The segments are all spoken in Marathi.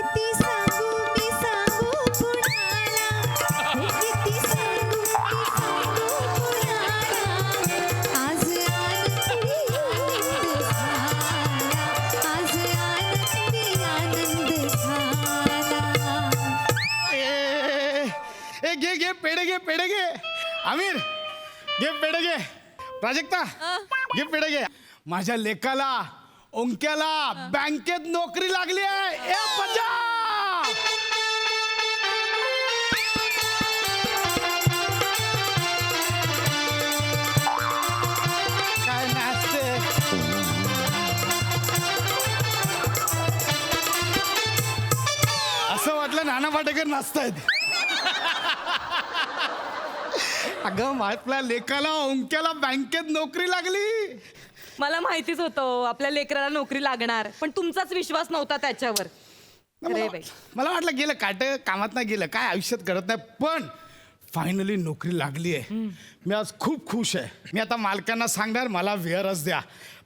किती सांगू मी सांगू कुणाला, किती सांगू मी सांगू कुणाला, आज आनंदी आनंद झाला, आज आनंदी आनंद झाला. ए घे घे पेढे घे पेढे घे. आमिर घे पेढे घे. प्राजक्ता घे पेढे घे. माझ्या लेकाला ओंक्याला बँकेत नोकरी लागली आहे. ए मजा. काय नाचते. असं वाटलं नाना पाटेकर नाचतायत. अगं आपल्या लेकाला ओंक्याला बँकेत नोकरी लागली. मला माहितीच होतं आपल्या लेकराला नोकरी लागणार, पण तुमचाच विश्वास नव्हता त्याच्यावर. अरे बाई, मला वाटलं गेलं काट कामात नाही गेलं काय आयुष्यात करत नाही, पण फायनली नोकरी लागली आहे. मी आज खूप खुश आहे. मी आता मालकांना सांगणार मला वेअरच द्या.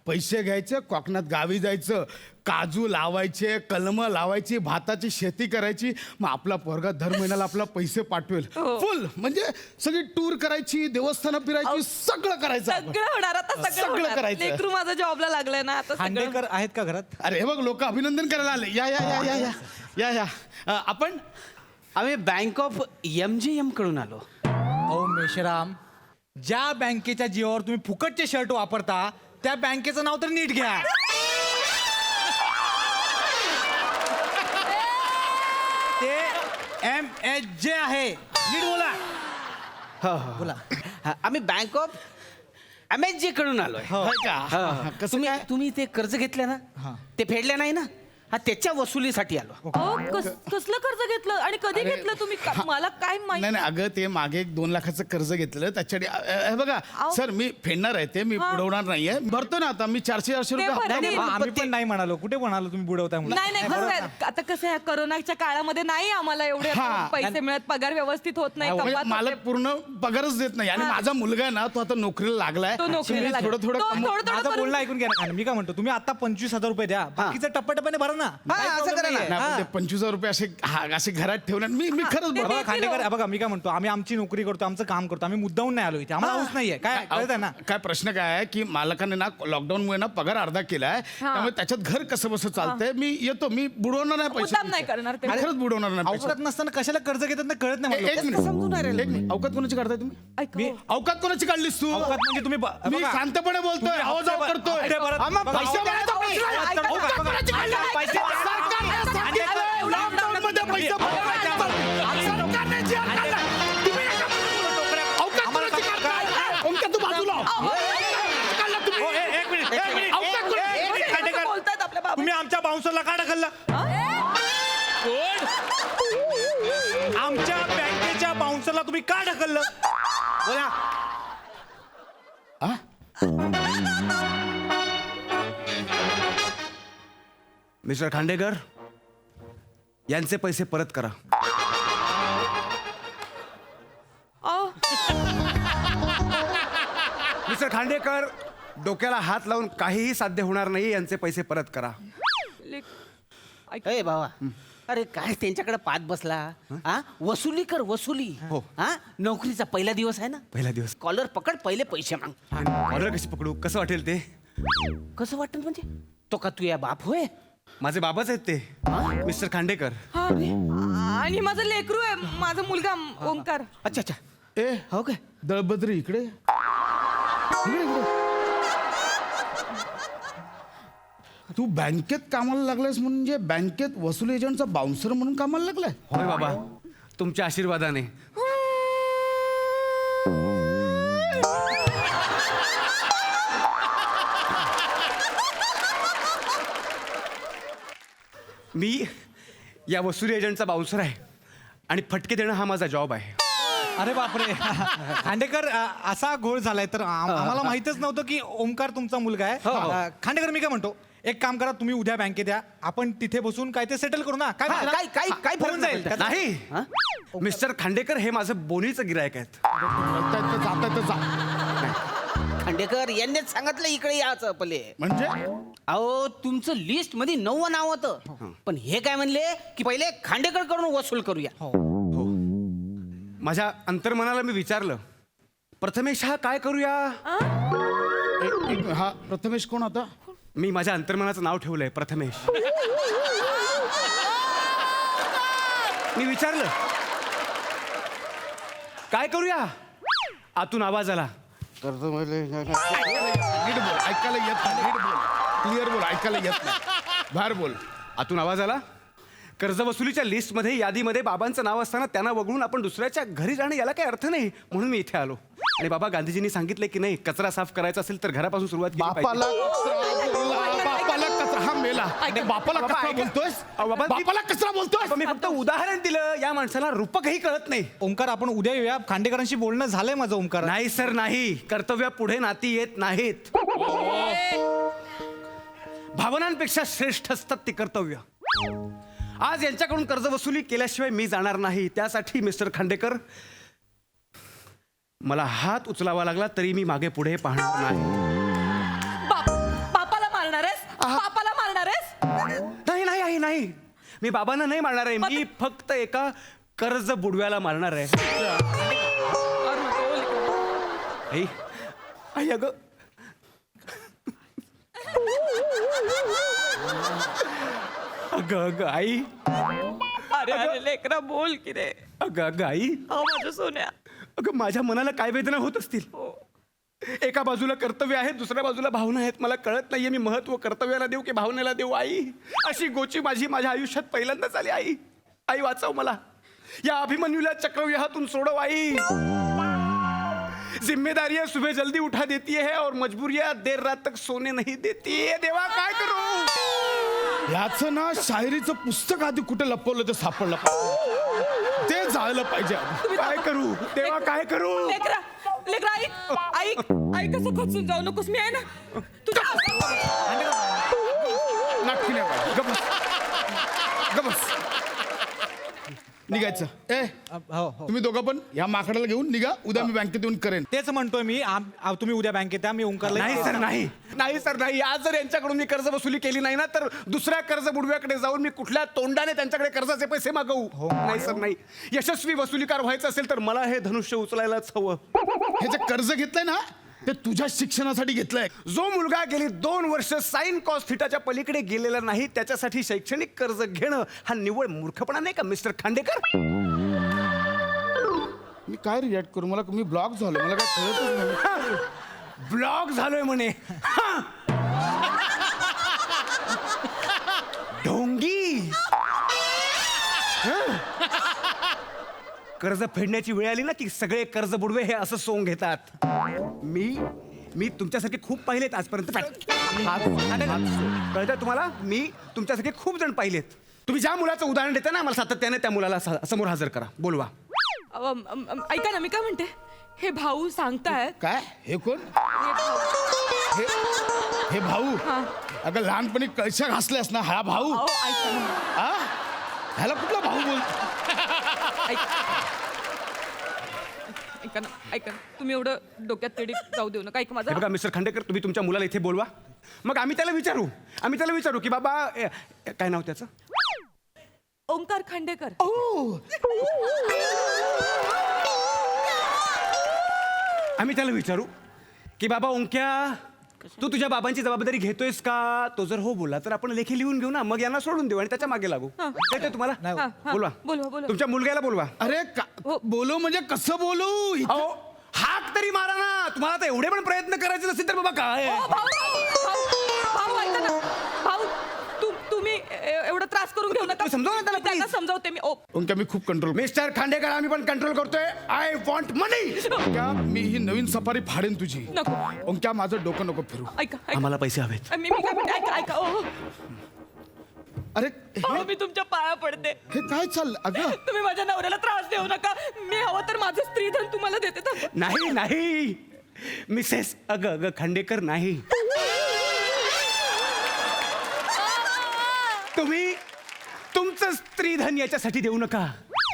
पैसे घ्यायचे, कोकणात गावी जायचं, काजू लावायचे, कलमं लावायची, भाताची शेती करायची. मग आपला पोरगा दर महिन्याला आपला पैसे पाठवेल. फुल म्हणजे सगळी टूर करायची, देवस्थानं फिरायची, सगळं करायचं आपण. सगळं होणार आता, सगळं सगळं होणार. करायचं. लेकरू माझं जॉबला लागलंय ना आता. सगळं खांडेकर आहेत का घरात? अरे हे बघ लोक अभिनंदन करायला आले. या या या या या या या. आपण आम्ही बँक ऑफ MGM कडून आलो. अहो मेश्राम, ज्या बँकेच्या जीवावर तुम्ही फुकटचे शर्ट वापरता त्या बँकेचं नाव तर नीट घ्या. ते MHJ आहे. नीट बोला. हो हो बोला. आम्ही बँक ऑफ MHJ कडून आलोय. होय का? कसं काय? तुम्ही ते कर्ज घेतले ना, ते फेडले नाही ना, हा त्याच्या वसुलीसाठी आलो. अहो, कसलं कर्ज घेतलं आणि कधी घेतलं तुम्ही? मला काय नाही माहिती. नाही अगं ते मागे 2 लाखाचं कर्ज घेतलं त्याच्यासाठी हे बघा अहो. सर मी फेडणार आहे ते मी बुडवणार नाहीये. भरतो ना आता मी 400 ते रुपये भरतील. हप्ता भरतो. आम्ही पण नाही म्हणालो. कुठे म्हणालो तुम्ही बुडवताय म्हणून? नाही नाही कसं आहे, आता कसं आहे करोनाच्या काळामध्ये नाही आम्हाला एवढे हा. पैसे मिळत, पगार व्यवस्थित होत नाही. म्हणजे कपात मालक होते. पूर्ण पगारच देत नाही आणि हा. माझा मुलगा आहे ना तो आता नोकरीला लागलाय. तो नोकरीला मी लागला. थोडं थोडं तो कमव- थोडं माझं करून- बोलणं ऐकून घ्या ना. मी काय म्हणतो, तुम्ही आता 25,000 रुपये द्या, बाकीचं टप्प्याटप्प्याने भरा ना. काही असं problem करा ना. नाहीये. नाही, पण हा. ते 25,000 रुपये असे घरात ठेवणार मी खरंच ते- बघा. बघा देतील खांडेकर, हो. बघा मी काय म्हणतो, आम्ही आमची नोकरी करतो, आमचं काम करतो, आम्ही मुद्दाहून नाही आलो इथे. आम्हाला हाऊस नाहीये. काय कळत आहे ना? काय प्रश्न काय आहे की मालकाने ना लॉकडाऊन मुळे ना पगार अर्धा केलाय त्यामुळे त्याच्यात घर कसं बसं चालतंय. मी येतो मी बुडवणार नाही पैसे. मुद्दाम नाही करणार ते. मी खरंच बुडवणार नाही पैसे. अवकात नसताना कशाला कर्ज घेतात ना कळत नाही मला. एक मिनिट एक मिनिट अवकात कोणाची काढताय तुम्ही? ऐका मी- हो. अवकात कोणाची काढलीस तू? अवकात म्हणजे तुम्ही मी शांतपणे बोलतोय आवाज करतोय. हप्ते भरत- आम्हा बघा, पैसे अवकात- भरायचा प्रश्न आहे. ऐका- अवकात ऐका- कोणाची काढली? पैसे- सरकारने सांगितलंय, लॉकडाऊनमध्ये पैसे भरायचे. सरकारने जी काढलं. तुम्ही अवकात कोणाची काढताय? ओंकार, तू बाजूला हो. काढलं तुम्ही. हो, एक मिनिट, एक मिनिट. अवकात कोणाची? एक मिनिट, खांडेकर. बोलतायत आपल्या बाबा. तुम्ही आमच्या बाउन्सरला का ढकललं? आमच्या बँकेच्या बाउन्सरला तुम्ही का ढकललं? बोला. मिस्टर खांडेकर यांचे पैसे परत करा. अहो, मिस्टर खांडेकर डोक्याला हात लावून काहीही साध्य होणार नाही. यांचे पैसे परत करा. ए बाबा, अरे काय त्यांच्याकडे पाठ बसला. हा, वसुली कर वसुली. हो. हा, नोकरीचा पहिला दिवस आहे ना, पहिला दिवस कॉलर पकड, पहिले पैसे माग. ऑर्डर कशी पकडू? कसं वाटेल ते? कसं वाटेल म्हणजे? तो का तू या बाप होय? माझे बाबाच आहेत ते, मिस्टर खांडेकर. हा. आणि माझं लेकरू आहे, माझा मुलगा ओंकार. अच्छा अच्छा. ए हो काय? दळबद्री इकडे इकडे, इकडे. तू बँकेत कामाला लागलायस म्हणजे बँकेत वसुली एजंटचा बाउन्सर म्हणून कामाला लागलाय. होय बाबा, तुमच्या आशीर्वादाने. मी या वसुली एजंटचा बाउन्सर आहे आणि फटके देणं हा माझा जॉब आहे. अरे बापरे. खांडेकर, असा घोळ झालाय तर आम्हाला माहितच नव्हतं की ओमकार तुमचा मुलगा आहे. खांडेकर, मी काय म्हणतो, एक काम करा, तुम्ही उद्या बँकेत या, आपण तिथे बसून काय ते सेटल करू ना. हा, काय काय काय होऊन फरक जाईल. पडत? नाही, मिस्टर खांडेकर हे माझं बोनीचं गिरायक आहेत. जाता येतं जा. खांडेकर यांनीच सांगितलं इकडे याचं पले. म्हणजे अहो तुमचं लिस्ट मध्ये 9 नाव होतं, पण हे काय म्हणले की पहिले खांडेकर कडून वसूल करूया. माझ्या अंतर्मनाला मी विचारलं, प्रथमेश हा काय करूया? हा प्रथमेश कोण होता? मी माझ्या अंतर्मनाचं नाव ठेवलंय प्रथमेश. मी विचारलं काय करूया? आतून आवाज आला, नीट बोल, ऐकायला येत नाही. नीट बोल, क्लिअर बोल, ऐकायला येत नाही. बाहेर बोल. आतून आवाज आला, कर्ज वसुलीच्या लिस्टमध्ये यादीमध्ये बाबांचं नाव असताना त्यांना वगळून आपण दुसऱ्याच्या घरी जाणं याला काही अर्थ नाही, म्हणून मी इथे आलो. आणि बाबा गांधीजींनी सांगितले की नाही, कचरा साफ करायचा असेल तर घरापासून सुरुवात केली पाहिजे. बापाला कचरा हा मेला. बापाला बाबा, कचरा ऐका. बोलतोयस? अहो, बाबा, बापाला कचरा बोलतोयस? बाबा, मी फक्त उदाहरण दिलं. या माणसाला रूपकही कळत नाही. ओंकार आपण उद्या येऊया. खांडेकरांशी बोलणं झालंय माझं ओंकार. नाही सर नाही, कर्तव्या पुढे नाती येत नाहीत. भावनांपेक्षा श्रेष्ठ असतात ती कर्तव्य. आज यांच्याकडून कर्ज वसुली केल्याशिवाय मी जाणार नाही. त्यासाठी मिस्टर खांडेकर, मला हात उचलावा लागला तरी मी मागे पुढे पाहणार नाही. बापाला मारणार आहेस? बापाला मारणार आहेस? नाही नाही आई नाही, मी बाबांना नाही मारणार आहे. मी फक्त एका कर्ज बुडव्याला मारणार आहे. आई आई अगं अगं अगं आई, अरे लेकरा बोल की रे. अगं अगं आई, माझ्या सोन्या. अगं माझ्या मनाला काय वेदना होत असतील. एका बाजूला कर्तव्य आहे, दुसऱ्या बाजूला भावना आहेत. मला कळत नाहीये मी महत्व कर्तव्याला देऊ की भावनेला देऊ. आई, अशी गोची माझी माझ्या आयुष्यात पहिल्यांदाच आली. आई आई वाचव मला, या अभिमन्यूला चक्रव्यूहातून सोडव. आई, जिम्मेदारी है सुबह जल्दी उठा देती है और मजबूरियां देर रात तक सोने नहीं देती है. देवा काय करू? याचं ना शायरीचं पुस्तक आधी कुठे लपवलं ते सापडलं पाहिजे. ते जायला पाहिजे. काय करू देवा, काय करू? लेकरा लेकरा ऐक ऐक ऐक, कसं खचून जाऊ नकोस. मी आहे ना तुझ्या. नाटकी नाही पाहिजे. गबस गबस. निघायचं. हो हो तुम्ही दोघं पण या माकडाला घेऊन निघा. उद्या मी बँकेत येऊन करेन. तेच म्हणतोय मी. तुम्ही उद्या बँकेत या. मी ओंकारला नाही सर नाही, नाही सर नाही. आज जर यांच्याकडून मी कर्ज वसुली केली नाही ना, तर दुसऱ्या कर्ज बुडव्याकडे जाऊन मी कुठल्या तोंडाने त्यांच्याकडे कर्जाचे पैसे मागवू? नाही सर नाही. यशस्वी वसुलीकार व्हायचं असेल तर मला हे धनुष्य उचलायलाच हवं. हे जे कर्ज घेतलंय ना, ते तुझ्या शिक्षणासाठी घेतलंय. जो मुलगा गेली 2 वर्ष साइन कॉस थिटाच्या पलीकडे गेलेला नाही, त्याच्यासाठी शैक्षणिक कर्ज घेणं हा निव्वळ मूर्खपणा नाही का मिस्टर खांडेकर? मी काय रिॲक्ट करू? मला मी ब्लॉक झालो. मला काय कळतच नाही. ब्लॉक झालोय म्हणे. हा. ढोंगी. हं. कर्ज फेडण्याची वेळ आली ना की सगळे कर्ज बुडवे हे असं सोंग घेतात. मी तुमच्यासारखे खूप पाहिलेत आजपर्यंत. कळतं तुम्हाला? मी तुमच्यासारखे खूप जण पाहिलेत. तुम्ही ज्या मुलाचं उदाहरण देता ना, मला सातत्याने त्या मुलाला समोर हजर करा, बोलवा. ऐका ना, मी काय म्हणते, हे भाऊ सांगतायत. काय हे कोण? हे भाऊ? अगं लहानपणी कळशा घासल्यास ना, हा भाऊ? अहो, ऐका ना. हा? ह्याला कुठला भाऊ बोल? ऐका ना, ऐका ना. तुम्ही एवढं डोक्यात तेडी जाऊ देऊ नका. ऐका हे माझं. बघा मिस्टर खांडेकर, तुम्ही तुमच्या मुलाला इथे बोलवा. मग आम्ही त्याला विचारू की बाबा काय नाव त्याचं? ओंकार खांडेकर. आम्ही त्याला विचारू की बाबा ओंक्या, तू तुझ्या बाबांची जबाबदारी घेतोयस का? तो जर हो बोलला तर आपण लेखी लिहून घेऊ ना, मग यांना सोडून देऊ आणि त्याच्या मागे लागू. कळतंय तुम्हाला? हा, हा. बोलवा. बोलवा. तुमच्या मुलग्याला बोलवा. अरे बोलू म्हणजे कसं बोलू? अहो हाक तरी मारा ना. तुम्हाला तर एवढे पण प्रयत्न करायचे नसतील तर बाबा काय? भाऊ ऐका ना. भाऊ तुम्ही एवढा त्रास करून घेऊ नका. तुम्ही समजावा ना त्याला, मी त्यांना please. समजावते मी. ओंक्या मी खूप कंट्रोल. मिस्टर खांडेकर, आम्ही पण कंट्रोल करतोय. I want money. ओंक्या मी ही नवीन सफारी फाडेन तुझी. नको. ओंक्या माझं डोकं नको फिरू. ऐका आम्हाला पैसे हवेत. मी काय म्हणते, ऐका. ओ अरे मी तुमच्या पाया पडते. हे काय चाललं? अगं तुम्ही माझ्या नवऱ्याला त्रास देऊ नका. मी हवं तर माझं स्त्रीधन तुम्हाला देते. नाही मिसेस अगं खांडेकर नाही. तुम्ही तुमचं स्त्रीधन याच्यासाठी देऊ नका.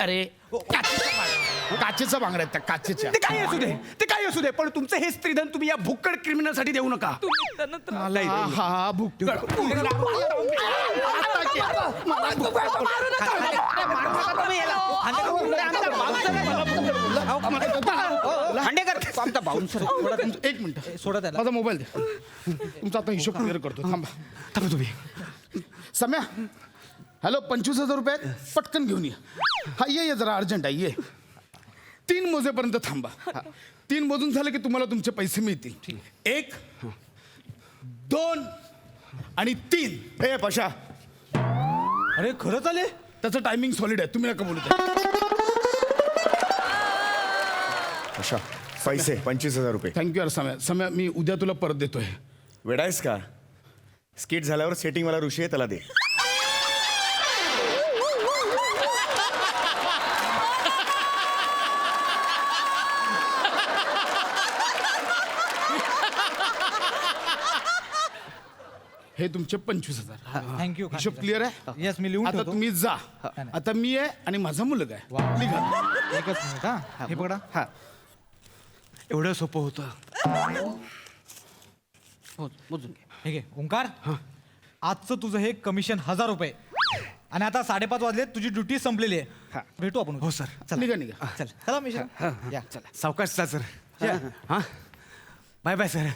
अरे काचेचा बांगड्या आहेत त्या काचेच्या. ते काही असू दे, ते काही असू दे पण तुमचं हे स्त्रीधन तुम्ही या भुक्कड क्रिमिनलसाठी देऊ नका मलाही हा नाही. हा हा भुक्कड खांडेकर तो आमचा बाउन्सर एक मिनिट सोडा त्याला. माझा मोबाईल द्या तुमचा आता हिशोब क्लिअर करतो थांबा तुम्ही सम्या हॅलो 25,000 रुपये पटकन घेऊन ये हा ये जरा अर्जंट आहे ये 3 मोजेपर्यंत थांबा 3 मोजून झाले की तुम्हाला तुमचे पैसे मिळतील 1 2 आणि 3 हे पशा अरे खरंच आले. त्याचं टायमिंग सॉलिड आहे तुम्ही नका बोलू ते. अशा पैसे 25,000 रुपये थँक्यू यार सम्या मी उद्या तुला परत देतोय वेडायस का स्किट झाल्यावर सेटिंग मला ऋषी आहे त्याला दे. हे तुमचे 25,000 थँक्यू. हिशोब क्लिअर आहे येस मी लिहून आता ठेवतो. तुम्ही जा आता मी आहे आणि माझा मुलगा आहे लिहा एकच मिनिट हा हे पकडा. हा एवढं सोपं होतं. मोजून घे. हे घे ओंकार आजचं तुझं हे कमिशन 1,000 रुपये आणि आता 5:30 वाजले तुझी ड्युटी संपलेली आहे. भेटू आपण उद्या. हो सर निघा चल चला मिशन या चला. सावकाश जा सर हा बाय बाय सर.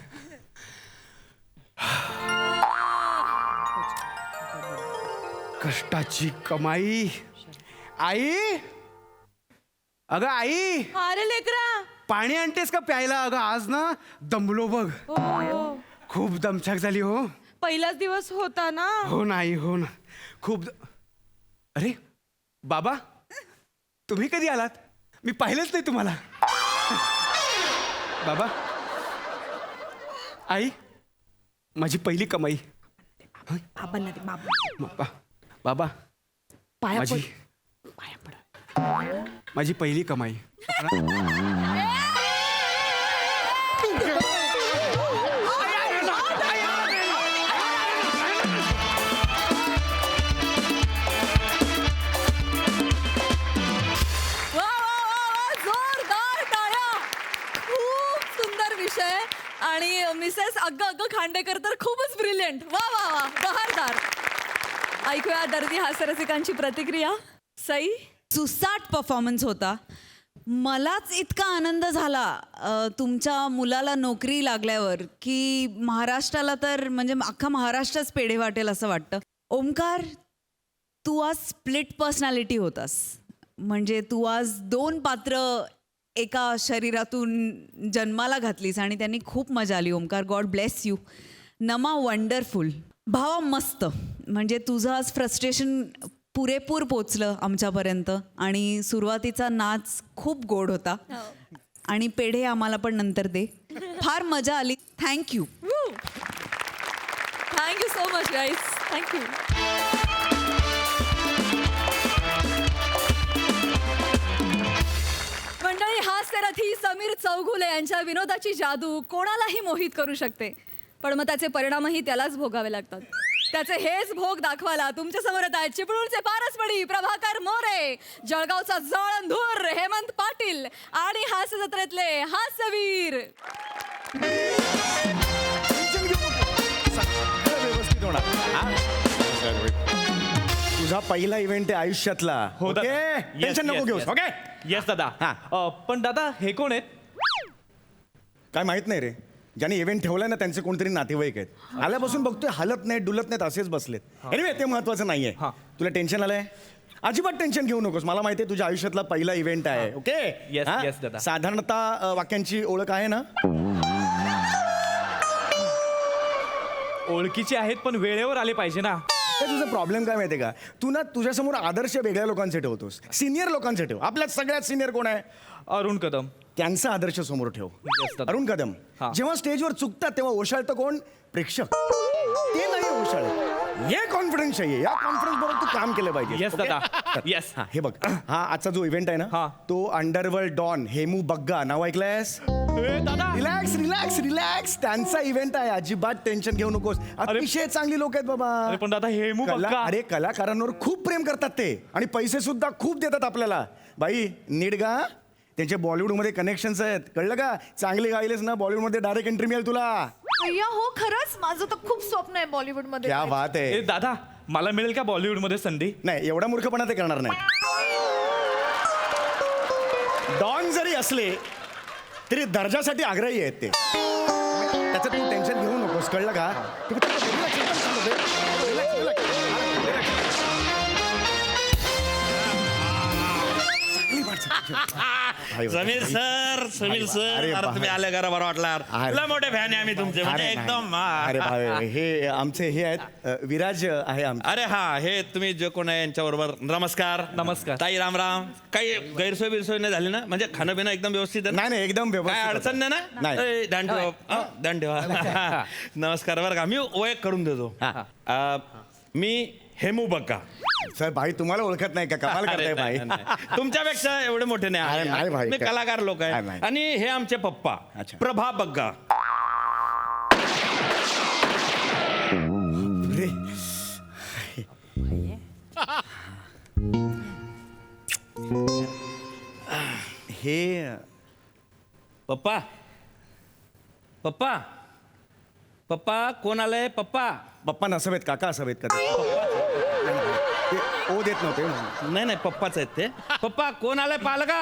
कष्टाची कमाई आई अगं आई अरे लेकरा पाणी आणतेस का प्यायला अगं आज ना दमलो बघ हो खूप दमछाक झाली हो. पहिलाच दिवस होता ना हो नाही हो ना खूप अरे बाबा तुम्ही कधी आलात मी पाहिलंच नाही तुम्हाला. बाबा आई माझी पहिली कमाई बाबांना दे, बाबा बाबा बाबा पाया माझी पड. पाया पड. माझी पहिली कमाई वा, वा, वा, वा, जोरदार टाळ्या. खूप सुंदर विषय आणि मिसेस अग्ग खांडेकर तर खूपच ब्रिलियंट. वा वा वा बहारदार. ऐकूया दर्दी हास्यरसिकांची प्रतिक्रिया. सई सुसाट परफॉर्मन्स होता. मलाच इतका आनंद झाला तुमच्या मुलाला नोकरी लागल्यावर की महाराष्ट्राला तर म्हणजे अख्खा महाराष्ट्रच पेढे वाटेल असं वाटतं. ओमकार तू आज स्प्लिट पर्सनॅलिटी होतास म्हणजे तू आज 2 पात्र एका शरीरातून जन्माला घातलीस आणि त्यांनी खूप मजा आली. Omkar God bless you. नमा वंडरफुल. भावा मस्त म्हणजे तुझं आज फ्रस्ट्रेशन पुरेपूर पोचलं आमच्यापर्यंत आणि सुरुवातीचा नाच खूप गोड होता आणि पेढे आम्हाला पण नंतर दे. फार मजा आली. Thank you thank you so much guys. Thank you. मंडळी हास्यरथी समीर चौघुले यांच्या विनोदाची जादू कोणालाही मोहित करू शकते पण मग त्याचे परिणामही त्यालाच भोगावे लागतात. त्याचे हेच भोग दाखवायला तुमच्या समोर येत आहेत चिपळूणचे पारसपडी प्रभाकर मोरे, जळगावचा जळंधूर हेमंत पाटील आणि हास्य जत्रेतले हास्यवीर. व्यवस्थित होणार तुझा पहिला इव्हेंट आहे आयुष्यातला. हो ओके टेन्शन नको घेऊस. ओके येस दादा. पण दादा हे कोण आहेत? काय माहित नाही रे ज्यांनी इव्हेंट ठेवलाय ना त्यांचे कोणतरी नातेवाईक आहेत. आल्यापासून बघतोय हलत नाहीत डुलत नाहीत असेच बसलेत. एनिवे ते महत्वाचं नाहीये. तुला टेन्शन आलंय अजिबात टेन्शन घेऊ नकोस. मला माहिती आहे तुझ्या आयुष्यातला पहिला इव्हेंट आहे. ओके Yes, yes, दादा. साधारणतः वाक्यांची ओळख आहे ना. ओळखीचे आहेत पण वेळेवर आले पाहिजे ना. हे तुझा प्रॉब्लेम काय माहितीये का तू ना तुझ्यासमोर आदर्श वेगळ्या लोकांचे ठेवतोस. सिनियर लोकांचे ठेव. आपल्यात सगळ्यात सिनियर कोण आहे अरुण कदम. त्यांचा आदर्श समोर ठेव. दादा. अरुण कदम हा. जेव्हा स्टेजवर चुकतात तेव्हा ओशाळतं कोण प्रेक्षक ते नाही ओशाळ. हे कॉन्फिडन्स आहे या कॉन्फिडन्स बरोबर तू काम केलं पाहिजे. येस दादा. येस. हा हे बघ हा आजचा जो इव्हेंट आहे हा. ना तो अंडरवर्ल्ड डॉन हेमू बग्गा नाव ऐकलंयस. दादा रिलॅक्स रिलॅक्स रिलॅक्स त्यांचा इव्हेंट आहे अजिबात टेन्शन घेऊ नकोस. अतिशय चांगली लोक आहेत बाबा. अरे पण दादा हेमू बघा. अरे कलाकारांवर खूप प्रेम करतात ते आणि पैसे सुद्धा खूप देतात आपल्याला. बाई नीट गा त्यांचे बॉलिवूडमध्ये कनेक्शन्स आहेत, कळलं का? चांगली गायलेस ना बॉलिवूडमध्ये डायरेक्ट एंट्री मिळेल तुला. अय्या हो खरंच माझं तर खूप स्वप्न आहे बॉलिवूड मध्ये क्या बात आहे. दादा मला मिळेल का बॉलिवूडमध्ये संधी? नाही, एवढा मूर्खपणा ते करणार नाही. डॉन जरी असले तरी दर्जासाठी आग्रही आहेत ते. त्याचं तू टेन्शन घेऊ नकोस, कळलं का? तू फक्त relax, एकदम शांत हो. Relax, relax. चांगली माणसं. भाई, समीर सर अरे अरे तुम्ही आले घरा बरं वाटला अरे. लय मोठे फॅन आहे आम्ही तुमचे म्हणजे अरे नाही. एकदम अरे भाई, हे आमचे हे आहेत विराज आहे आमचे. अरे हा हे तुम्ही जे कोण आहे यांच्याबरोबर नमस्कार. नमस्कार. ताई राम राम. काही गैरसोय बिरसोय नाही झाली ना? म्हणजे खाणं पिणं एकदम व्यवस्थित आहे ना? नाही नाही, एकदम काय व्यवस्थित अडचण नाही होतं. ना? नाही. ए, ध्यान ठेवा. ध्यान ठेवा. नमस्कार बरं का, मी ओळख करून देतो. मी हेमू बक्का. सर भाई तुम्हाला ओळखत नाही का? कमाल अरे, करताय भाई. नाही, नाही. तुमच्यापेक्षा एवढे मोठे अरे, नाही नाही भाई. मी कलाकार लोक नाही, आहे नाही. आणि हे आमचे पप्पा अच्छा. प्रभा बग्गा. रे. हे पप्पा पप्पा पप्पा कोण आलंय? पप्पा पप्पा नसावेत, काका असावेत का ते? ते ओ देत नव्हते म्हणून. नाही नाही पप्पाच आहेत ते. पप्पा कोण आलंय? पालका.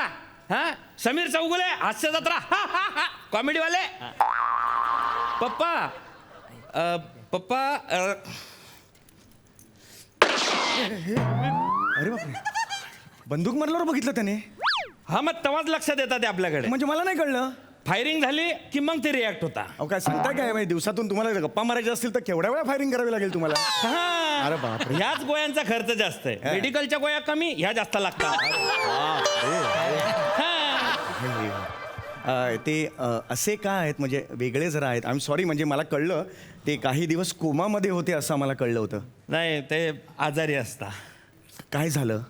हा समीर चौगुले हास्य जत्रा कॉमेडी वाले. पप्पा पप्पा अरे बापरे, बंदूक मारल्यावर बघितलं त्याने? हा मग तेव्हाच लक्षात येतात ते आपल्याकडे. म्हणजे मला नाही कळलं. फायरिंग झाली की मग ते रिॲक्ट होता. अहो काय सांगताय काय? म्हणजे दिवसातून तुम्हाला गप्पा मारायच्या असतील तर केवढ्या वेळा फायरिंग करावी लागेल तुम्हाला? हा. अरे बापरे. ह्याच गोळ्यांचा खर्च जास्त आहे. मेडिकलच्या गोळ्या कमी, ह्या जास्त लागतात. ते असे का आहेत? म्हणजे वेगळे जरा आहेत. आय एम सॉरी, म्हणजे मला कळलं ते काही दिवस कोमामध्ये होते असं मला कळलं होतं. नाही ते आजारी असता. काय झालं?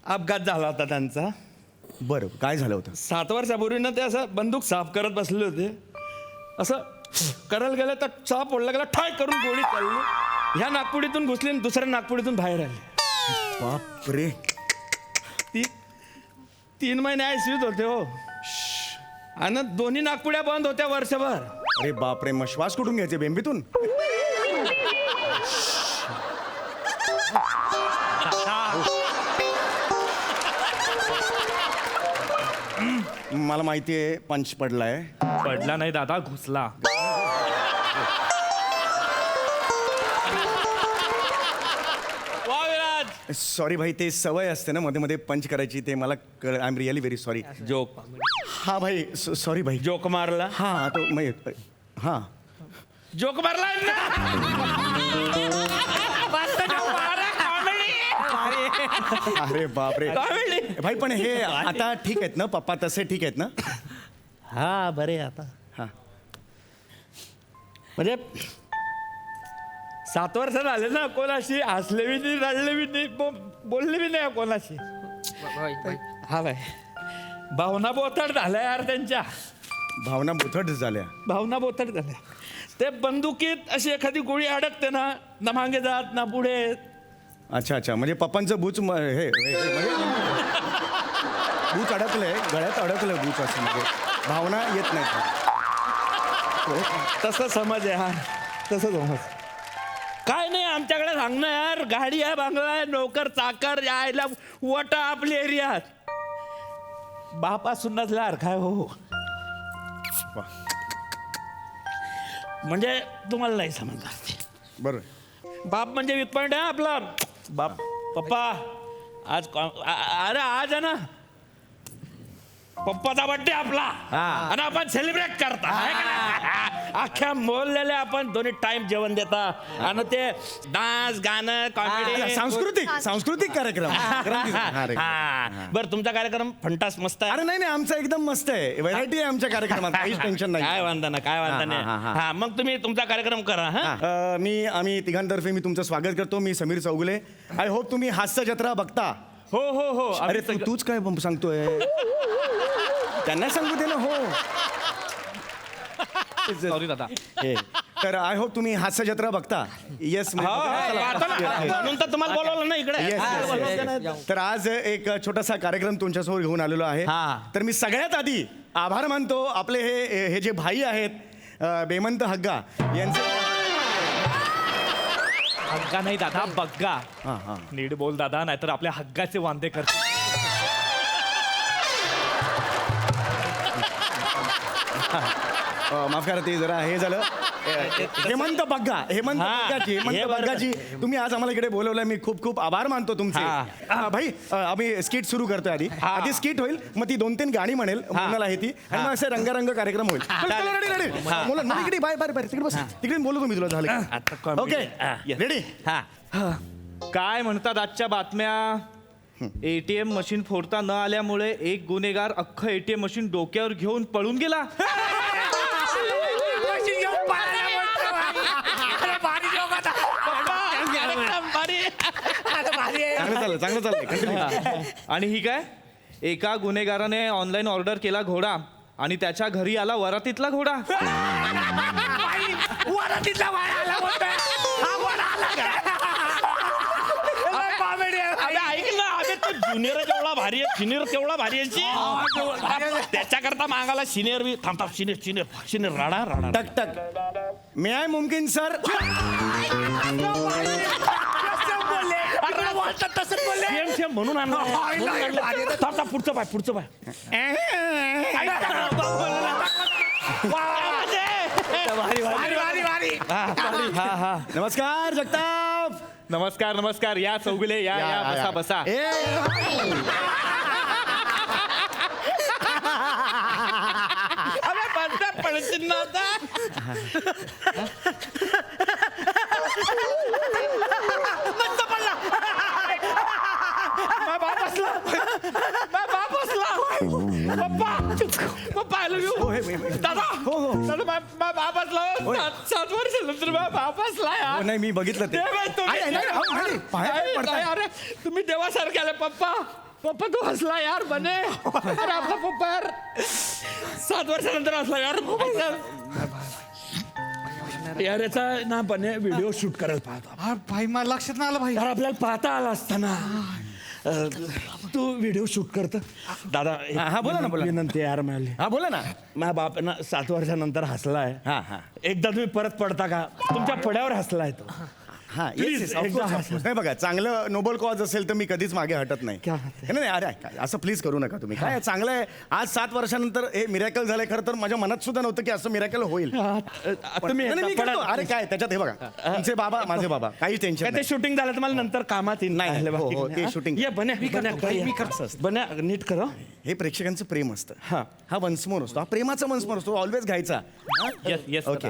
अपघात झाला होता त्यांचा. बरं, काय झालं होतं? 7 वर्षापूर्वी ना ते असं बंदूक साफ करत बसले होते. असं करायला गेलं तर साप ओढला गेला, ठाय करून गोळी चालली. ह्या नागपुडीतून घुसली आणि दुसऱ्या नागपुडीतून बाहेर आली. बापरे. 3 महिने आयसीयूत होते हो. आणि दोन्ही नागपुड्या बंद होत्या वर्षभर. अरे बापरे, मग श्वास कुठून घ्यायचे? बेंबीतून? मला माहिती आहे पंच पडलाय. पडला नाही दादा, घुसला. वा विराज. सॉरी भाई, ते सवय असते ना मध्ये मध्ये पंच करायची, ते मला I am really very sorry. Joke हा भाई, सॉरी भाई. जोक मारला. हा तो हा जोक मारला अरे बापरे. कॉमेडी. भाई पण हे आता ठीक आहेत ना पप्पा? तसे ठीक आहेत ना? हा बरे आता. हा. म्हणजे 7 वर्ष झाले ना, कोणाशी हसले बी नाही, रडले बी नाही, बोलले बी नाही कोणाशी. हा भाई भावना बोथट झाल्या यार त्यांच्या. भावना बोथट झाल्या. भावना बोथट झाल्या. ते बंदुकीत अशी एखादी गोळी अडकते ना मागे जात ना पुढे. अच्छा अच्छा, म्हणजे पप्पांचं बूच बूच अडकलंय गळ्यात, अडकलंय बूच असं, म्हणजे भावना येत नाही. तसं समज आहे हा, तसं समज. काय नाही आमच्याकडे सांगणं यार, गाडी आहे, बांगला आहे, नोकर चाकर यायला वटा आपली एरियात. बापासून नसल्यावर काय हो. म्हणजे तुम्हाला नाही समजणार. बरोबर. बाप म्हणजे विथपॉइंट आहे आपला. बाप पप्पा आज अरे आज आहे ना पप्पाचा बर्थडे आपला, आणि आपण सेलिब्रेट करता. अख्ख्या मोहल्ल्याला आपण दोन्ही टाइम जेवण देता, आणि ते डान्स गाणं कॉमेडी सांस्कृतिक कार्यक्रम. बरं तुमचा कार्यक्रम फंटास मस्त आहे. अरे नाही नाही, आमचा एकदम मस्त आहे. व्हरायटी आहे आमच्या कार्यक्रमात, काहीच टेन्शन नाही. काय वांधा ना, काय वांधा नाही. हा मग तुम्ही तुमचा कार्यक्रम करा. हा आम्ही तिघांतर्फे मी तुमचं स्वागत करतो. मी समीर चौगुले. आय होप तुम्ही हास्य जत्रा बघता. हो हो हो. अरे तूच काय सांगतोय? त्यांना सांगू दे ना. हो सॉरी दादा. तर आय होप तुम्ही हास्य जत्रा बघता. येस म्हणून तर तुम्हाला बोलवलं ना इकडे. तर आज एक छोटासा कार्यक्रम तुमच्यासमोर घेऊन आलेलो आहे. तर मी सगळ्यात आधी आभार मानतो आपले हे जे भाई आहेत बेमंत हग्गा यांचे. हग्गा नाही दादा, बग्गा. हां. नीट बोल दादा, नाहीतर आपल्या हग्गाचे वांदे करते. माफ करा ते जरा हे झालं. हेमंत बग्गाजी तुम्ही आज आम्हाला इकडे बोलवलंय. मी खूप खूप आभार मानतो तुमचे. भाई आम्ही स्किट सुरू करतोय. आधी स्किट होईल, मग ती 2-3 गाणी म्हणेल, म्हणाल आहे ती, आणि मग असे रंगारंग कार्यक्रम होईल. रेडी बाय तिकडे बोलू तुम्ही, तुला झालं ओके रेडी. काय म्हणतात आजच्या बातम्या? एटीएम मशीन फोडता न आल्यामुळे एक गुन्हेगार अख्खं एटीएम मशीन डोक्यावर घेऊन पळून गेला. चांगलं चाललंय. आणि ही काय, एका गुन्हेगाराने ऑनलाईन ऑर्डर केला घोडा आणि त्याच्या घरी आला वरातीतला घोडा. ऐक ना, अबे तो ज्युनियर जेवढा भारी आहे, सिनियर तेवढा भारी आहे. त्याच्याकरता मागायला सिनियर बी थांबतात. सिनियर राडा टक टक मे आय मुमकिन सर. सेम म्हणून आणलं. पुढचं पाय. नमस्कार जगताप. नमस्कार. या चौगुले, या बसा. पप्पा आय लव्ह यू. दादा बाप असला 7 वर्षानंतर बाप असला यार. नाही मी बघितलं ते. अरे तुम्ही देवासारखे आले पप्पा. तू हसला यार बने. अरे आपला पप्पा यार 7 वर्षानंतर हसला यार. यार याचा ना बने व्हिडिओ शूट करायला पाहता. भाई मला लक्षात नाही आलं भाई. यार आपल्याला पाहता आला असताना तू व्हिडिओ शूट करत. दादा हा बोला ना. विनंती यार मला. हा बोला ना. माझ्या बाप ना 7 वर्षानंतर हसलाय. एकदा तुम्ही परत पडता का? तुमच्या पड्यावर हसलाय तो. हा Please, येस एकदा नाही बघा, चांगलं नोबल कॉज असेल तर मी कधीच मागे हटत नाही. नाही अरे असं प्लीज करू नका तुम्ही. काय चांगलं आहे. आज 7 वर्षानंतर हे मिरॅकल झालंय. खरं तर माझ्या मनात सुद्धा नव्हतं की असं मिरॅकल होईल. तुम्ही नाही, मी करतो. अरे काय त्याच्यात हे बघा, तुमचे बाबा माझे बाबा, काही टेन्शन ते शूटिंग झालं तर मला नंतर कामात येईल. नाही, बाकी हो, नाही. ते shooting. ये बन्या नीट कर. हे प्रेक्षकांचं प्रेम असतं. हा. हा वंसमोर असतो. हा प्रेमाचा वंसमोर असतो. ऑलवेज घ्यायचा. Yes okay.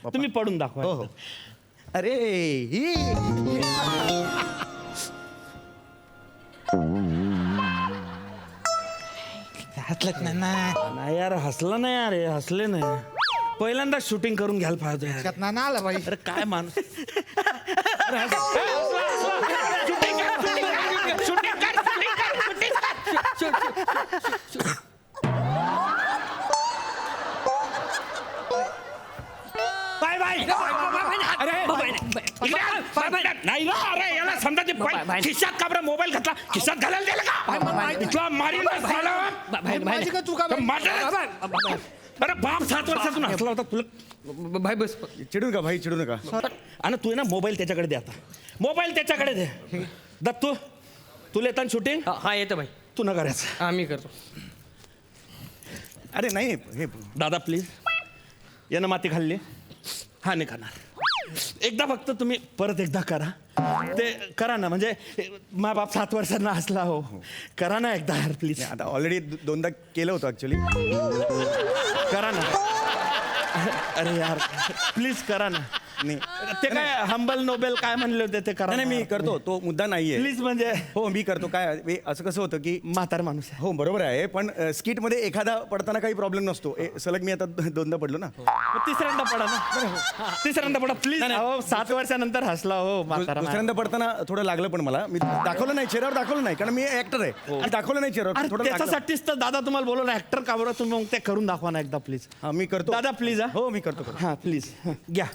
तुम्ही पडून दाखवा. हो. अरे ही नाही यार हसला नाही. अरे हसले नाही. पहिल्यांदा शूटिंग करून घ्यायला पाहिजे. लक्षात नाही आलं भाई. अरे काय माणूस. नाही ना. अरे याला समजा ते खिशात का बरं मोबाईल घातला? खिशात घालायला दिला का? तुला मारीन माझी का चुका भाई? अरे बाप 7 वर्षातून हसला होता तुला. भाई बस. चिडू नका भाई, चिडू नका. आणि तू ना मोबाईल त्याच्याकडे दे. आता मोबाईल त्याच्याकडे दे. दत्तू तुला येताना शूटिंग हा येतं भाई. तू न करायचं. हा मी करतो. अरे नाही हे दादा प्लीज. यानं माती खाल्ली. हा नाही खाणार. एकदा फक्त तुम्ही परत एकदा करा. ते करा ना. म्हणजे मा बाप 7 वर्षांना हसला. हो करा ना एकदा यार प्लीज. आता ऑलरेडी 2दा केलं होतं ऍक्च्युली. करा ना. अरे यार प्लीज करा ना. नाही ते काय हंबल नोबेल काय म्हणले होते ते करा. नाही, मी करतो. तो मुद्दा नाहीये. प्लीज. म्हणजे हो मी करतो. काय असं कसं होतं की म्हातार माणूस आहे. हो बरोबर आहे. पण स्किट मध्ये एखादा पडताना काही प्रॉब्लेम नसतो. सलग मी आता 2दा पडलो ना. तिसऱ्यांदा पडा ना. तिसऱ्यांदा पडा प्लीज. हो 7 वर्षानंतर हसला. हो म्हातारा. दुसऱ्यांदा पडताना थोडं लागलं पण मला. मी दाखवलं नाही चेहऱ्यावर, दाखवलं नाही कारण मी ऍक्टर आहे. मी दाखवलं नाही चेहऱ्यावर. अरे थोडं लागलं. त्याच्यासाठीच तर दादा तुम्हाला बोलवलं ऍक्टर का बरं. तुम्ही मग ते करून दाखवा ना एकदा प्लीज. हा मी करतो. दादा प्लीज. हो मी करतो. हा प्लीज घ्या.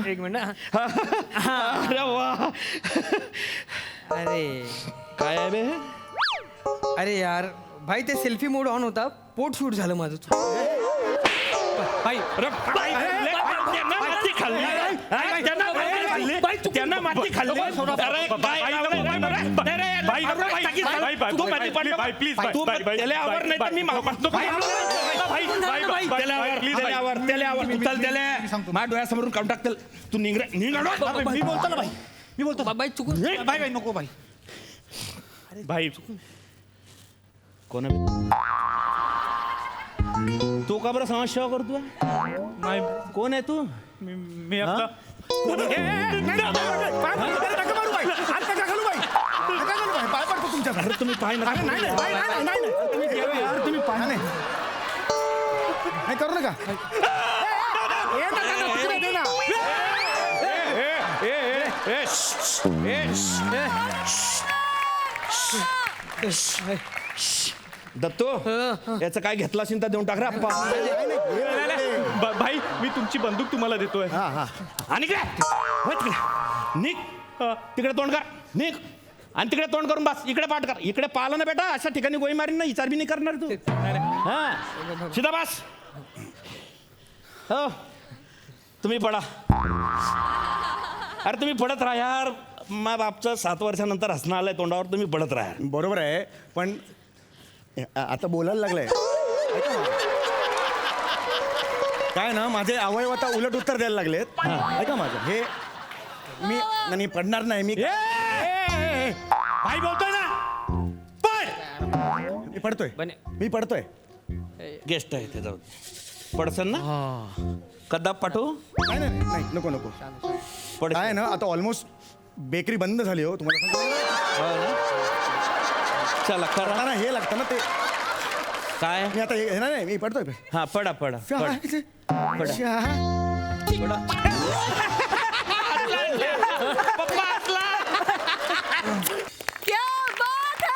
एक मिनिट अरे वा अरे काय आहे बे अरे यार भाई ते सेल्फी मोड ऑन होता पोट शूट झालं माझं भाई अरे त्यांना माती खाल्ली त्यांना माती खाल्ली अरे प्लीज तू त्याला आवर नाही तर मी माझ्या डोळ्यासमोरून काढून टाकतील तू मी बोलतो ना भाई मी बोलतो बाई चुकून भाई भाई नको भाई भाई कोण तू का बरं समाजसेवा करतोय नाही कोण आहे तू मी आपला अरे तुम्ही पाय नका तुम्ही पाहा नाही करू नका दत्तो याचं काय घेतला असेल तर देऊन टाक रे अप्पा भाई मी तुमची बंदूक तुम्हाला देतोय आणि काय होय तिकडे निघ तिकडे तोंड कर निघ आणि तिकडे तोंड करून बस इकडे पाठ कर इकडे पाहिलं ना बेटा अशा ठिकाणी गोळी मारीन ना विचार बी नाही करणार तू हा सीधा बस हो तुम्ही पडा अरे तुम्ही पडत राहा यार मा बापचं 7 वर्षानंतर हसणं आलंय तोंडावर तुम्ही पडत राहा बरोबर आहे पण आता बोलायला लागलंय ऐका ना. काय ना माझे अवयव आता उलट उत्तर द्यायला लागलेत ऐका माझं हे मी नाही पडणार नाही मी भाई बोलतोय ना पड मी पडतोय मी पडतोय गेस्ट आहे ते जाऊ पडसन ना कदा पाठवू नाही नाही नाही नको नको पड काय ना आता ऑलमोस्ट बेकरी बंद झाली हो तुम्हाला चला करा ना हे लागतं ना ते काय मी आता हे नाही मी पडतोय हा पडा पडा पडा पप्पा असला क्या बात है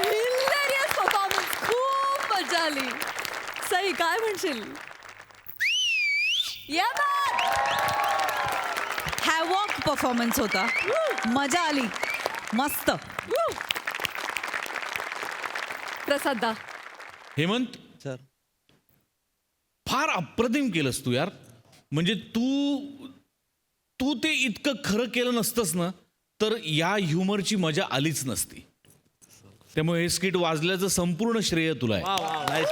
हिलेरियस परफॉर्मन्स खूप मजा आली सई काय म्हणशील या हॅवॉक परफॉर्मन्स होता मजा आली मस्त प्रसादा हेमंत सर फार अप्रतिम केलंस तू यार म्हणजे तू ते इतकं खरं केलं नसतंस ना तर या ह्युमरची मजा आलीच नसती त्यामुळे हे स्किट वाजल्याचं संपूर्ण श्रेय तुला आहे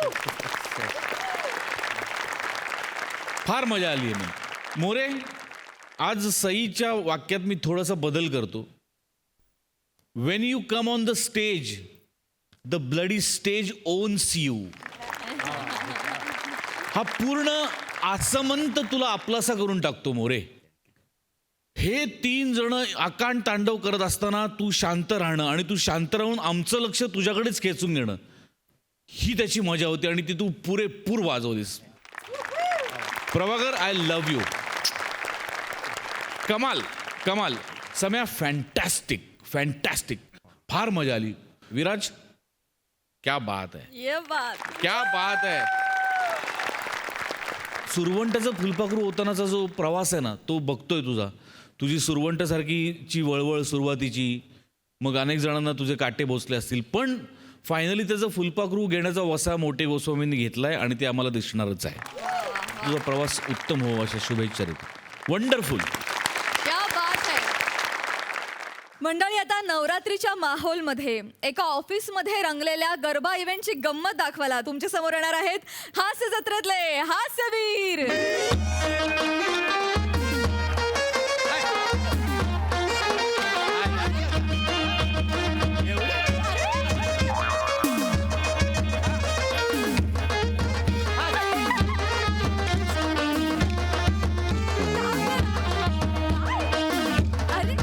फार मजा आली आहे मोरे आज सईच्या वाक्यात मी थोडासा बदल करतो when you come on the stage the bloody stage owns you हा पूर्ण आसमंत तुला आपलासा करून टाकतो मोरे हे 3 जण आकांड तांडव करत असताना तू शांत राहणं आणि तू शांत राहून आमचं लक्ष तुझ्याकडेच खेचून घेणं ही त्याची मजा होती आणि ती तू पुरेपूर वाजवलीस प्रभाकर आय लव्ह यू कमाल कमाल सम्या फॅन्टॅस्टिक फार मजा आली विराज क्या बात है ये बात क्या बात है सुरवंटाचं फुलपाखरू होतानाचा जो प्रवास आहे ना तो बघतोय तुझी सुरवंटासारखीची वळवळ सुरुवातीची मग अनेक जणांना तुझे काटे बोचले असतील पण फायनली त्याचं फुलपाखरू घेण्याचा वसा मोठे गोस्वामींनी घेतलाय आणि ते आम्हाला दिसणारच आहे तुझा प्रवास उत्तम हो अशा शुभेच्छा देतो वंडरफुल क्या बात है मंडळी आता नवरात्रीच्या माहोलमध्ये एका ऑफिसमध्ये रंगलेल्या गरबा इव्हेंटची गंमत दाखवायला तुमच्या समोर येणार आहेत हास्य जत्रेतले हास्यवीर अरे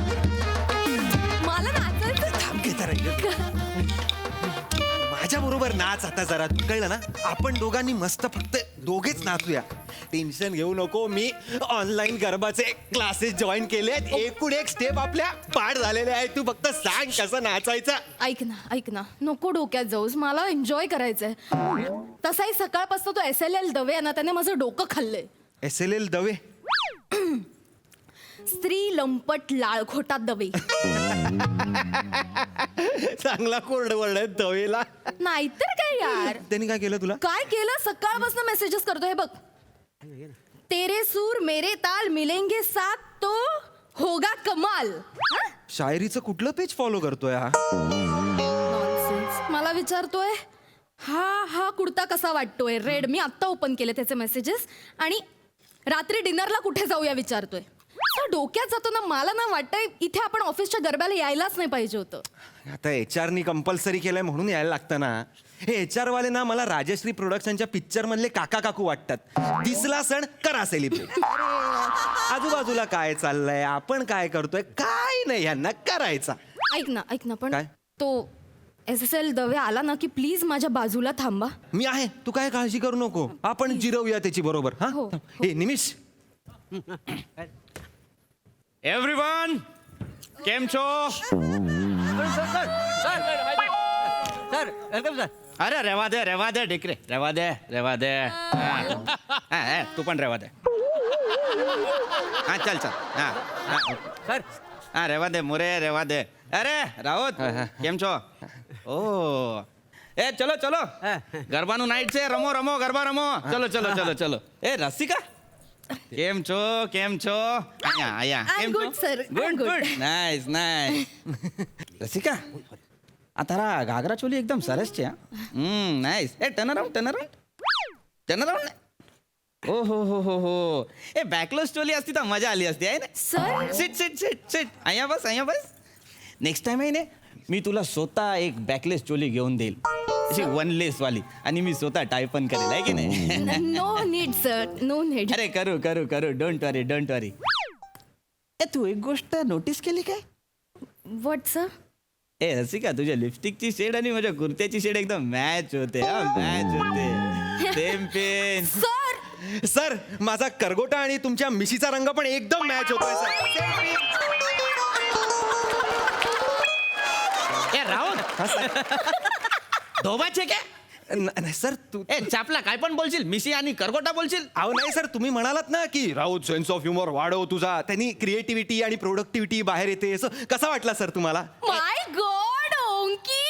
मला नाचायचं माझ्या बरोबर नाच आता जरा कळलं ना आपण दोघांनी मस्त फक्त दोघेच नाचूया टेन्शन घेऊ नको. मी ऑनलाईन गरबाचे क्लासेस जॉईन केले आहेत. एकूण एक स्टेप आपल्या पाठ झालेले आहे. तू फक्त सांग कसं नाचायचं. ऐक ना नको डोक्यात जाऊस, मला एन्जॉय करायचंय. तसाही सकाळपासून तो SLL दवे आहे ना, त्याने माझं डोकं खाल्लंय. SLL दवे? स्त्री लंपट लाळखोटा दवे. चांगला कोरड वर्ड आहे दवेला. नाहीतर काय यार. त्यांनी काय केलं तुला? काय केलं, सकाळपासून मेसेजेस करतोय. बघ, तेरे सूर मेरे ताल मिलेंगे साथ तो होगा कमाल. शायरीचं कुठलं पेज फॉलो करतोय हा? Nonsense. मला विचारतोय हा कुर्ता कसा वाटतोय रेड. मी आत्ता ओपन केले त्याचे मेसेजेस. आणि रात्री डिनरला कुठे जाऊया विचारतोय. डोक्यात जातो ना. मला ना वाटतंय इथे आपण ऑफिसच्या गरब्याला यायलाच नाही पाहिजे होतं. आता HR कंपल्सरी केलंय म्हणून यायला लागतं ना. हे HR वाले ना मला राजश्री प्रोडक्शनच्या पिक्चर मधले काका काकू वाटतात. दिसला सण करा सेलिब्रेट. आजूबाजूला काय चाललंय, आपण काय करतोय, काय नाही यांना करायचा. ऐक ना पण काय? तो SSL दवे आला ना की प्लीज माझ्या बाजूला थांबा. मी आहे, तू काय काळजी करू नको. आपण जिरवूया त्याची बरोबर. हा हो. हे निमिष, एव्हरीवन केम छो. Sir welcome sir. अरे रेवा दे डिकरे, रेवा दे. तू पण रेवा दे. हा चल सर. हा रेवा दे मुरे, रेवा दे. अरे राऊत केम छो. ओ ए चलो गरबाનું નાઈટ છે. રમો ગરબા રમો. ચલો. એ રસિકા કેમ છો? આયા I'm good, sir. I'm good. Nice. Rasika આ તારા ઘાઘરા ચોલી એકદમ સરસ છે. નાઈસ. એ ટર્ન અરાઉન્ડ. ઓહો એ બॅकलेस ચોલી असती तर मजा आली असती आहे ना. सर सिट અહીંયા बस. नेक्स्ट टाइम आहे ना, मी तुला स्वतः एक बॅकलेस चोली घेऊन देईल. अशी वनलेस वाली. आणि मी स्वतः टाईप पण करेल, आहे की नाही. No need sir, no need. अरे करू. डोंट वरी. ए तू एक गोष्ट नोटीस केली काय? What sir? ए रसिका, तुझ्या लिपस्टिकची शेड आणि माझ्या कुर्त्याची शेड एकदम मॅच होते. Same pen. सर माझा करगोटा आणि तुमच्या मिशीचा रंग पण एकदम मॅच होतोय सर. ए राहुल धोबाचे काय? नाही सर, तू ए चापला काय पण बोलशील. मिशी आणि करगोटा बोलशील. अहो नाही सर, तुम्ही म्हणालात ना की राऊत सेन्स ऑफ ह्युमर वाढव तुझा, त्यांनी क्रिएटिव्हिटी आणि प्रोडक्टिव्हिटी बाहेर येते. असं कसा वाटला सर तुम्हाला? My god Onki,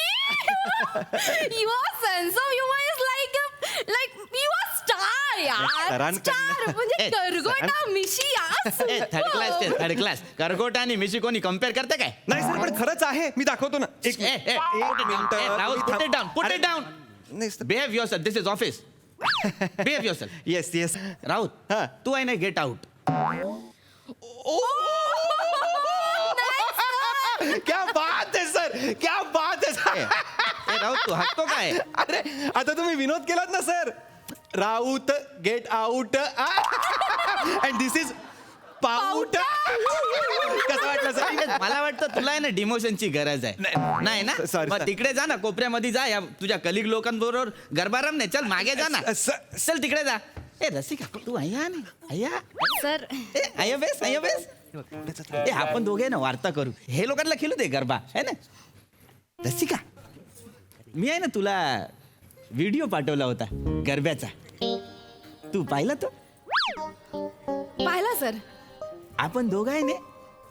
your sense of humour is like you are star यार. स्टार म्हणजे करगोटा मिशी यार. थर्ड क्लास करगोटा आणि मिशी कोणी कम्पेअर करते काय? नाही सर, पण खरंच आहे. मी दाखवतो ना. एक minute. Rahul put it down. Behave yourself. This is office. Behave yourself. Yes. Rahul तू आहे ना, गेट आउट. क्या बात है सर, क्या बात है सर. राहुल तू हसतो काय? अरे आता तुम्ही विनोद केलात ना sir. Raut get out and this is पाऊट. कसं वाटलं सर? मला वाटतं तुला आहे ना डिमोशनची गरज आहे. नाही ना, मग तिकडे जा ना, कोपऱ्यामध्ये जा. या तुझ्या कलिग लोकांबरोबर गरबा रम नाही. चल मागे जा ना. चल तिकडे जा. ए रसिका तू अय्या सर. अय्या बेस. ए आपण दोघे ना वार्ता करू. हे लोकांना खेळू दे गरबा, है ना. रसिका मी आहे ना तुला व्हिडिओ पाठवला होता गरब्याचा. तू पाहिला तो? पाहिला सर. आपण दोघं आहे ना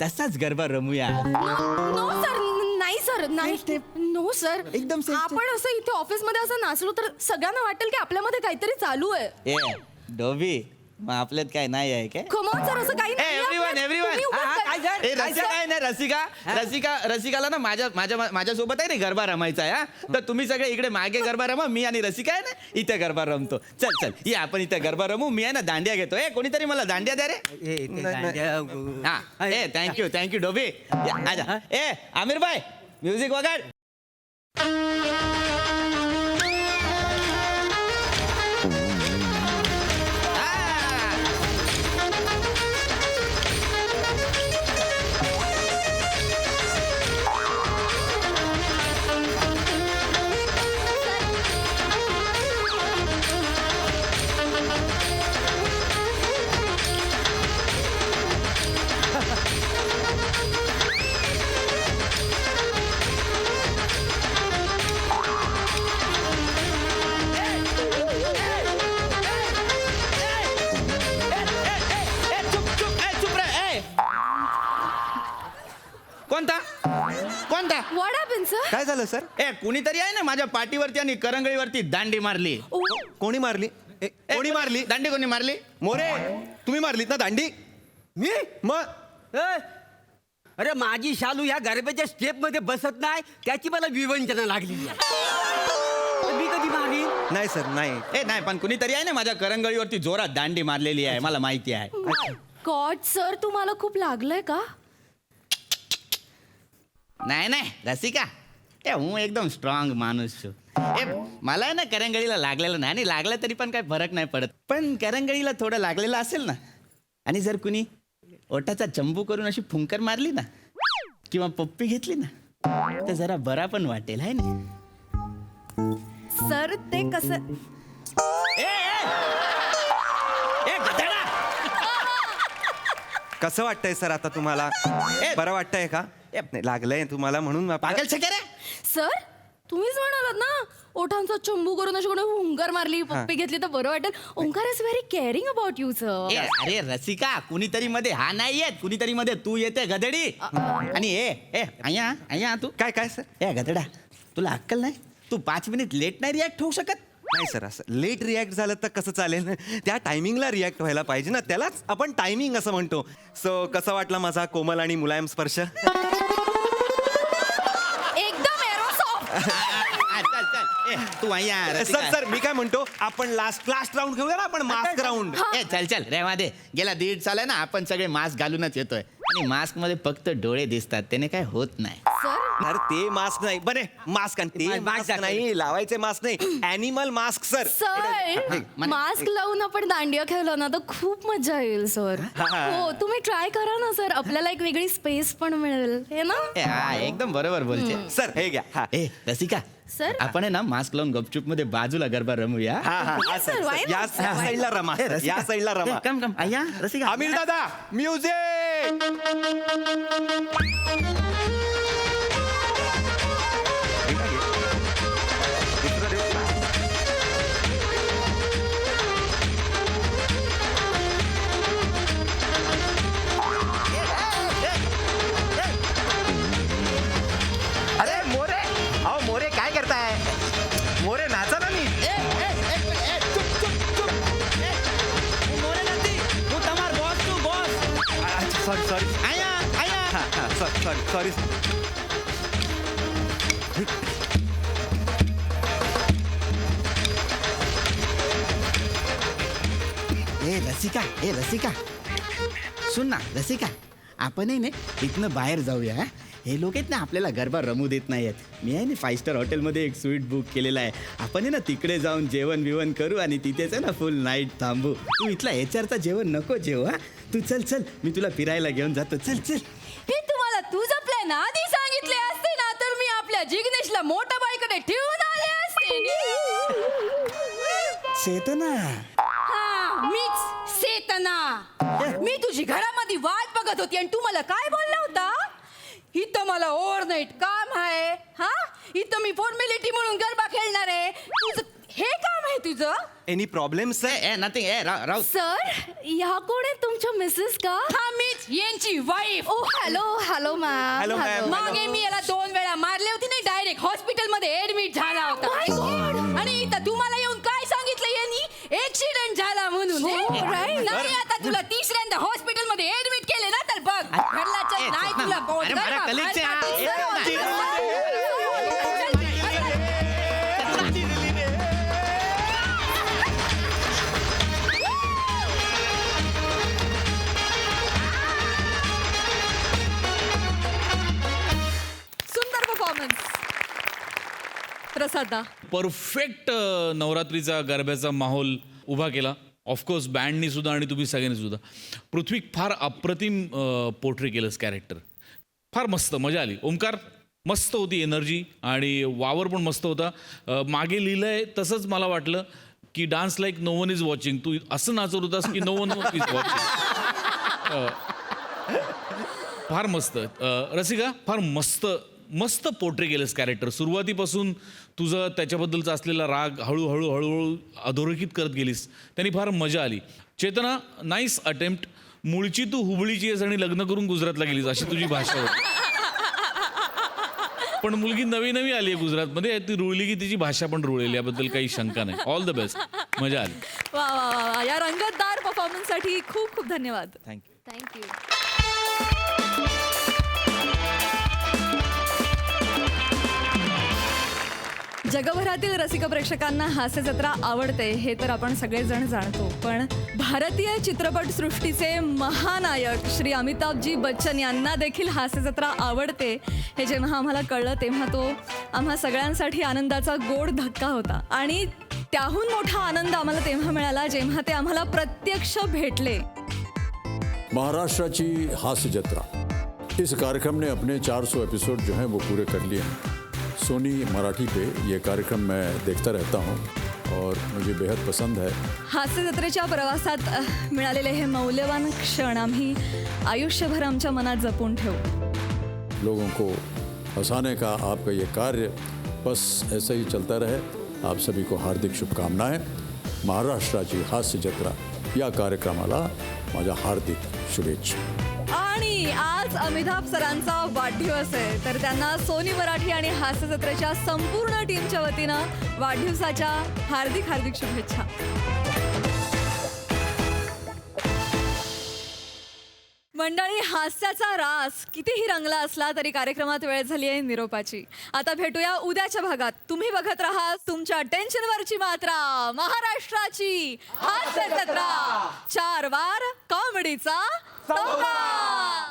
तसाच गरबा रमूया. नो सर, नाही सर, नाही. नो सर, एकदम safe. आपण असं इथे ऑफिस मध्ये असं नाचलो तर सगळ्यांना वाटेल की आपल्यामध्ये काहीतरी चालू आहे. ए डोबी, मग आपल्यात काय नाही आहे काय? कमॉन सर, असं काही नाही. एव्हरीवन तुम्ही उगाच काय- रसिका आहे ना, रसिकाला ना माझ्यासोबत आहे ना गरबा रमायचा आहे. तर तुम्ही सगळे इकडे मागे गरबा रमा. मी आणि रसिका आहे ना इथे गरबा रमतो. चल ये आपण इथे गरबा रमू. मी आहे ना दांडिया घेतो. कोणीतरी मला दांडिया द्या रे. हा थँक्यू डोबी. आजा. ए आमिर भाई म्युझिक वगाड. काय झालं सर? ए कुणीतरी आहे ना माझ्या पाठीवरती आणि करंगळीवरती दांडी मारली. कोणी मारली? कोणी मारली? दांडी कोणी मारली? मोरे तुम्ही मारलीत ना दांडी? मी मग अरे माझी शालू ह्या गरब्याच्या स्टेप मध्ये बसत नाही त्याची मला विवंचना लागलेली आहे. मी कधी मारली? नाही सर नाही. ए नाही पण कुणीतरी आहे ना माझ्या करंगळीवरती जोरात दांडी मारलेली आहे, मला माहिती आहे. गॉड सर तुम्हाला खूप लागलंय का? नाही नाही रसिका, ए हूँ एकदम स्ट्रॉंग माणूस छू. ए मला आहे ना करंगळीला लागलेलं नाही, आणि लागलं तरी पण काय फरक नाही पडत. पण करंगळीला थोडं लागलेलं असेल ना, आणि जर कुणी ओठाचा चंबू करून अशी फुंकर मारली ना किंवा पप्पी घेतली ना, तर जरा बरा पण वाटेल आहे ना. सर ते कसं कसं वाटतंय सर आता तुम्हाला? बरं वाटतंय का? नाही, लागलंय तुम्हाला म्हणून पागल छके रे. सर तुम्हीच म्हणालात ना ओठांचा चंबू करून अशी कोणी हुंकार मारली पप्पी घेतली तर बरं वाटेल. Onkar is very caring about you sir. ए, अरे रसिका, कुणीतरी मध्ये हा नाही येत, कुणीतरी मध्ये तू येते गधडी. आणि अय्या तू काय काय सर? ए गधडा, तुला अक्कल नाही? तू 5 मिनिट लेट नाही रिॲक्ट होऊ शकत? नाही सर, असं लेट रिॲक्ट झालं तर कसं चालेल? त्या टायमिंगला रिॲक्ट व्हायला पाहिजे ना, त्यालाच आपण टायमिंग असं म्हणतो. सो कसा वाटला माझा कोमल आणि मुलायम स्पर्श? एकदम एरोसॉफ्ट. चल चल ए तू अय्या सर सर मी काय म्हणतो, आपण लास्ट राऊंड घेऊया ना, आपण मास्क राऊंड. ए चल चल रेवा दे. गेला 1.5 साल आहे ना आपण सगळे मास्क घालूनच येतोय, आणि मास्क मध्ये फक्त डोळे दिसतात, त्याने काय होत नाही. अरे ते मास्क नाही बने, मास्क आणि ते मास्क नाही, लावायचे मास्क नाही, animal mask sir. Sir mask लावून आपण दांडिया खेळलो ना तर खूप मजा येईल सर. हो तुम्ही ट्राय करा ना सर, आपल्याला एक वेगळी स्पेस पण मिळेल हे ना. ए हा एकदम बरोबर बोलते. सर हे घ्या. हा ए रसिका, सर आपण आहे ना मास्क लावून गपचूप मध्ये बाजूला गरबा रमूया. हा हा हा, Yes, sir, sir, why sir. या not, sir? साईडला रमा, ए, रसिका. या साईडला रमा. ए, कम कम अय्या रसिका. आमिर दादा म्युझिक. अरे मोरे, अहो मोरे काय करताय? मोरे नाचा ना. मी मोरे नंदी, तू तमार बॉस, तू बॉस. Sorry sorry. आया आया. हा हा सॉरी सॉरी. ए रसिका सुन ना रसिका, आपण आहे ना इथनं बाहेर जाऊया. हे लोक आहेत ना आपल्याला गरबा रमू देत नाही आहेत. मी आहे ना 5 स्टार हॉटेलमध्ये एक स्वीट बुक केलेला आहे. आपण आहे ना तिकडे जाऊन जेवण बिवण करू आणि तिथेच आहे ना फुल नाईट थांबू. तू इथला HRचा जेवण नको जेव. हा तू चल चल, मी तुला फिरायला घेऊन जातो. चल चल. मी तुम्हाला तुझं प्लॅन आधी सांगितले असते ना तर मी आपल्या जिग्नेशला मोठा बाईकडे ठेवून आले असते. चेतना, हा मीच सेतना. मी तुझी घरामध्ये वाट बघत होती आणि तू मला काय बोलला होता? इथं मला ओव्हरनाईट काम आहे. हा इथं मी फॉर्मॅलिटी म्हणून गरबा खेळणार आहे. तुझं हे काम आहे तुझं? Any problem sir? ए नथिंग. ए राव. सर ह्या कोण आहे तुमच्या मिसेस का? हा मीच यांची वाईफ. ओ hello hello ma'am. Hello, ma'am. मागे मी याला 2 वेळा मारले होते नाही, डायरेक्ट हॉस्पिटलमध्ये ऍडमिट झाला होता. आणि इथं तुम्हाला येऊन काय सांगितलं यांनी? ऍक्सिडेंट झाला म्हणून. नाही आता तुला 3ऱ्यांदा हॉस्पिटलमध्ये ऍडमिट केले ना तर बघ घरला चल. नाही तुला अरे मला कलीगचे सुंदर परफॉर्मन्स प्रसादा. परफेक्ट नवरात्रीचा गरब्याचा माहोल उभा केला. ऑफकोर्स बँडनी सुद्धा आणि तुम्ही सगळ्यांनी सुद्धा. पृथ्वी फार अप्रतिम पोर्ट्रे केलंस कॅरेक्टर. फार मस्त मजा आली. ओंकार मस्त होती एनर्जी आणि वावर पण मस्त होता. मागे लिहिलंय तसंच मला वाटलं की dance like no one is watching. तू असं नाचत होतास की नो वन इज वॉचिंग. फार मस्त. रसिका फार मस्त मस्त पोर्ट्रे केलंस कॅरेक्टर. सुरुवातीपासून तुझं त्याच्याबद्दलचा असलेला राग हळूहळू हळूहळू अधोरेखित करत गेलीस, त्यांनी फार मजा आली. चेतना नाईस अटेम्प्ट. मूळची तू हुबळीची आहेस आणि लग्न करून गुजरातला गेलीस अशी तुझी भाषा होती. पण मुलगी नवी नवी आली आहे गुजरातमध्ये, ती रुळली की तिची भाषा पण रुळेल, याबद्दल काही शंका नाही. ऑल द बेस्ट, मजा आली. वा वा वा वा, या रंगतदार परफॉर्मन्ससाठी खूप खूप धन्यवाद. थँक्यू. थँक्यू. जगभरातील रसिक प्रेक्षकांना हास्य जत्रा आवडते हे तर आपण सगळेजण जाणतो, पण भारतीय चित्रपट सृष्टीचे महानायक श्री अमिताभजी बच्चन यांना देखील हास्य जत्रा आवडते हे जेव्हा आम्हाला कळलं तेव्हा तो आम्हा सगळ्यांसाठी आनंदाचा गोड धक्का होता. आणि त्याहून मोठा आनंद आम्हाला तेव्हा मिळाला जेव्हा ते आम्हाला प्रत्यक्ष भेटले. महाराष्ट्राची हास्य जत्रा, इस कार्यक्रम ने अपने 400 एपिसोड जो हैं वो पूरे कर लिए हैं. सोनी मराठी पे ये कार्यक्रम मैं देखता रहता हूँ और मुझे बेहद पसंद है. हास्य जत्रेच्या प्रवासात मिळालेले हे मौल्यवान क्षण आम्ही आयुष्यभर आमच्या मनात जपून ठेवू. लोगों को हंसाने का आपका ये कार्य बस ऐसा ही चलता रहे. आप सभी को हार्दिक शुभकामनाएं. महाराष्ट्राची हास्य जत्रा या कार्यक्रमाला माझ्या हार्दिक शुभेच्छा. आणि आज अमिताभ सरांचा वाढदिवस आहे, तर त्यांना सोनी मराठी आणि हास्य जत्रेच्या संपूर्ण टीमच्या वतीनं वाढदिवसाच्या हार्दिक हार्दिक शुभेच्छा. मंडळी, हास्याचा रास कितीही रंगला असला तरी कार्यक्रमात वेळ झाली आहे निरोपाची. आता भेटूया उद्याच्या भागात. तुम्ही बघत राहा तुमच्या टेन्शनवरची मात्रा, महाराष्ट्राची हास्य जत्रा. 4 वार कॉमेडीचा संवाद.